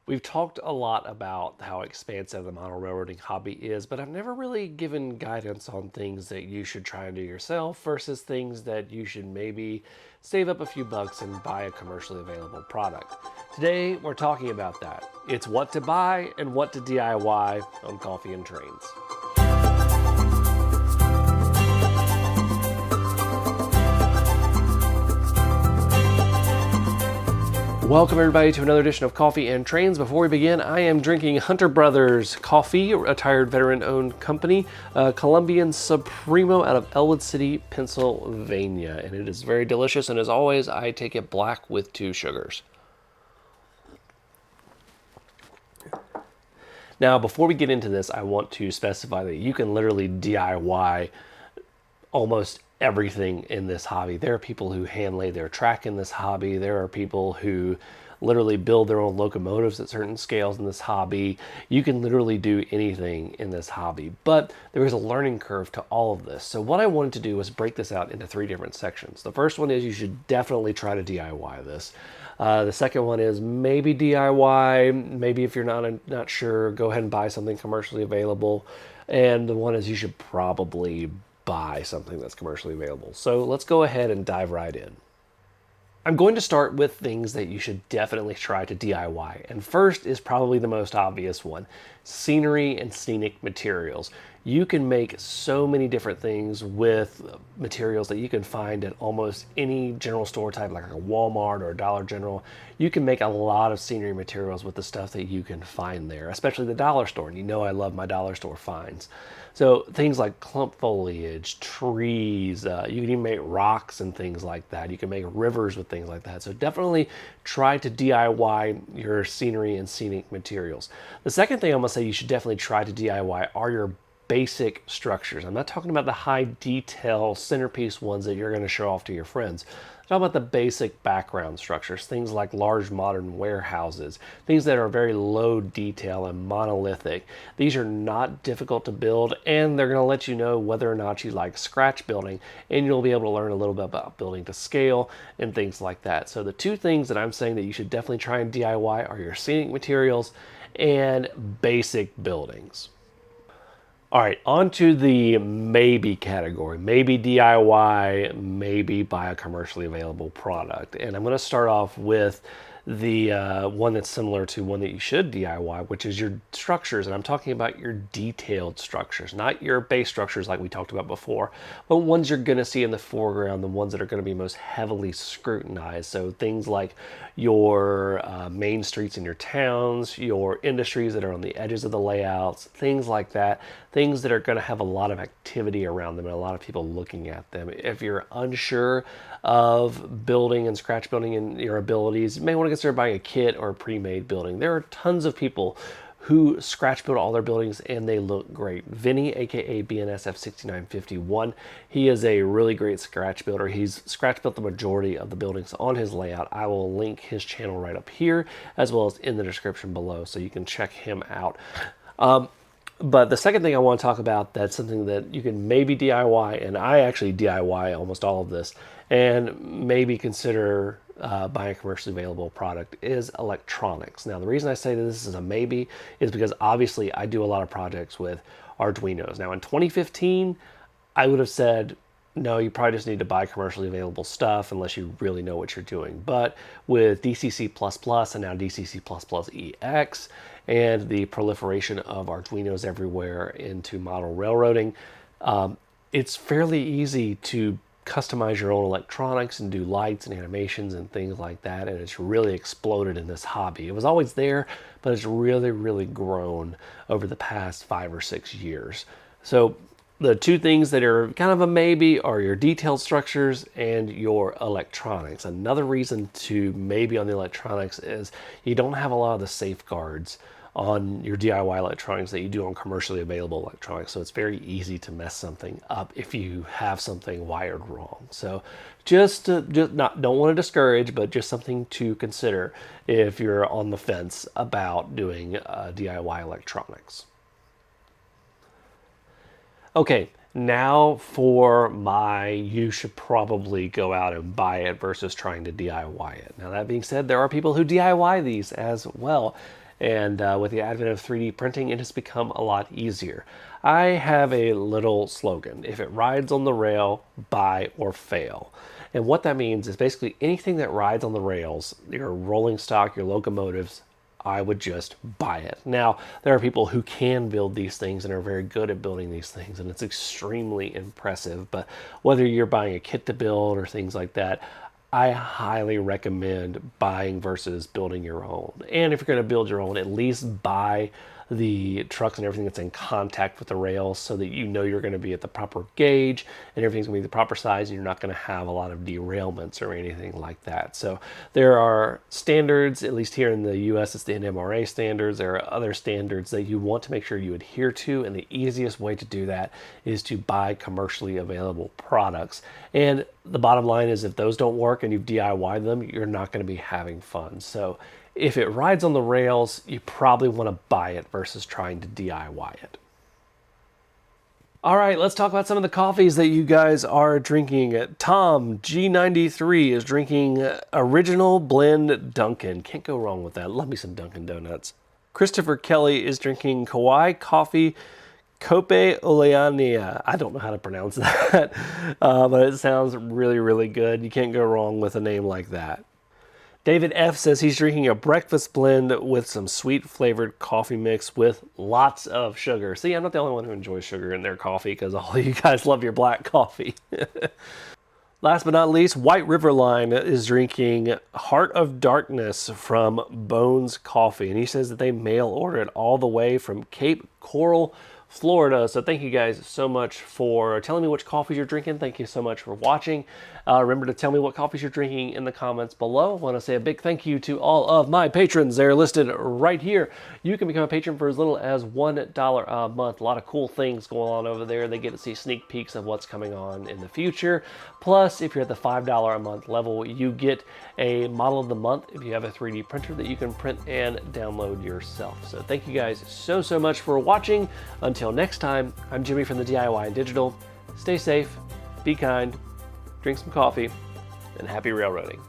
We've talked a lot about how expansive the model railroading hobby is, but I've never really given guidance on things that you should try and do yourself versus things that you should maybe save up a few bucks and buy a commercially available product. Today, we're talking about that. It's what to buy and what to DIY on Coffee and Trains. Welcome everybody to another edition of Coffee and Trains. Before we begin, I am drinking Hunter Brothers Coffee, a retired veteran-owned company, Colombian Supremo out of Elwood City, Pennsylvania. And it is very delicious, and as always, I take it black with 2 sugars. Now, before we get into this, I want to specify that you can literally DIY almost everything in this hobby. There are people who hand lay their track in this hobby. There are people who literally build their own locomotives at certain scales in this hobby. You can literally do anything in this hobby, but there is a learning curve to all of this. So what I wanted to do was break this out into 3 different sections. The first one is you should definitely try to DIY this. The second one is maybe DIY. Maybe if you're not sure, go ahead and buy something commercially available. And the one is you should probably buy something that's commercially available. So let's go ahead and dive right in. I'm going to start with things that you should definitely try to DIY. And first is probably the most obvious one, scenery and scenic materials. You can make so many different things with materials that you can find at almost any general store type, like a Walmart or a Dollar General. You can make a lot of scenery materials with the stuff that you can find there, especially the dollar store. And you know I love my dollar store finds. So things like clump foliage, trees, you can even make rocks and things like that. You can make rivers with things like that. So definitely try to DIY your scenery and scenic materials. The second thing I'm gonna say you should definitely try to DIY are your basic structures. I'm not talking about the high detail centerpiece ones that you're gonna show off to your friends. I'm talking about the basic background structures, things like large modern warehouses, things that are very low detail and monolithic. These are not difficult to build, and they're going to let you know whether or not you like scratch building, and you'll be able to learn a little bit about building to scale and things like that. So the 2 things that I'm saying that you should definitely try and DIY are your scenic materials and basic buildings. All right, on to the maybe category. Maybe DIY, maybe buy a commercially available product. And I'm going to start off with the one that's similar to one that you should DIY, which is your structures. And I'm talking about your detailed structures, not your base structures like we talked about before, but ones you're going to see in the foreground, the ones that are going to be most heavily scrutinized. So things like your main streets in your towns, your industries that are on the edges of the layouts, things like that, things that are going to have a lot of activity around them and a lot of people looking at them. If you're unsure of building and scratch building and your abilities, you may want to consider buying a kit or a pre-made building. There are tons of people who scratch build all their buildings and they look great. Vinny, aka BNSF6951, he is a really great scratch builder. He's scratch built the majority of the buildings on his layout. I will link his channel right up here as well as in the description below so you can check him out. But the second thing I want to talk about, that's something that you can maybe DIY, and I actually DIY almost all of this, and maybe consider buying a commercially available product, is electronics. Now, the reason I say that this is a maybe is because obviously I do a lot of projects with Arduinos. Now, in 2015, I would have said, no, you probably just need to buy commercially available stuff unless you really know what you're doing. But with DCC++ and now DCC++EX and the proliferation of Arduinos everywhere into model railroading, it's fairly easy to customize your own electronics and do lights and animations and things like that, and it's really exploded in this hobby. It was always there, but it's really grown over the past 5 or 6 years. So the 2 things that are kind of a maybe are your detailed structures and your electronics. Another reason to maybe on the electronics is you don't have a lot of the safeguards on your DIY electronics that you do on commercially available electronics. So it's very easy to mess something up if you have something wired wrong. So don't want to discourage, but just something to consider if you're on the fence about doing DIY electronics. Okay, Now for my, you should probably go out and buy it versus trying to DIY it. Now that being said, there are people who DIY these as well. And with the advent of 3D printing, it has become a lot easier. I have a little slogan: if it rides on the rail, buy or fail. And what that means is basically anything that rides on the rails, your rolling stock, your locomotives, I would just buy it. Now, there are people who can build these things and are very good at building these things, and it's extremely impressive. But whether you're buying a kit to build or things like that, I highly recommend buying versus building your own. And if you're going to build your own, at least buy the trucks and everything that's in contact with the rails so that you know you're going to be at the proper gauge and everything's going to be the proper size and you're not going to have a lot of derailments or anything like that. So there are standards, at least here in the US, it's the NMRA standards. There are other standards that you want to make sure you adhere to, and the easiest way to do that is to buy commercially available products. And the bottom line is, if those don't work and you've DIY'd them, you're not going to be having fun. So if it rides on the rails, you probably want to buy it versus trying to DIY it. All right, let's talk about some of the coffees that you guys are drinking. Tom G93 is drinking Original Blend Dunkin'. Can't go wrong with that. Love me some Dunkin' Donuts. Christopher Kelly is drinking Kauai Coffee Cope Oleania. I don't know how to pronounce that, but it sounds really, really good. You can't go wrong with a name like that. David F. says he's drinking a breakfast blend with some sweet flavored coffee mix with lots of sugar. See, I'm not the only one who enjoys sugar in their coffee because all of you guys love your black coffee. Last but not least, White River Line is drinking Heart of Darkness from Bones Coffee. And he says that they mail order it all the way from Cape Coral, Florida. So thank you guys so much for telling me which coffees you're drinking. Thank you so much for watching. Remember to tell me what coffees you're drinking in the comments below. I want to say a big thank you to all of my patrons. They're listed right here. You can become a patron for as little as $1 a month. A lot of cool things going on over there. They get to see sneak peeks of what's coming on in the future. Plus, if you're at the $5 a month level, you get a model of the month if you have a 3D printer that you can print and download yourself. So thank you guys so much for watching. Until next time, I'm Jimmy from the DIY and Digital. Stay safe, be kind, drink some coffee, and happy railroading.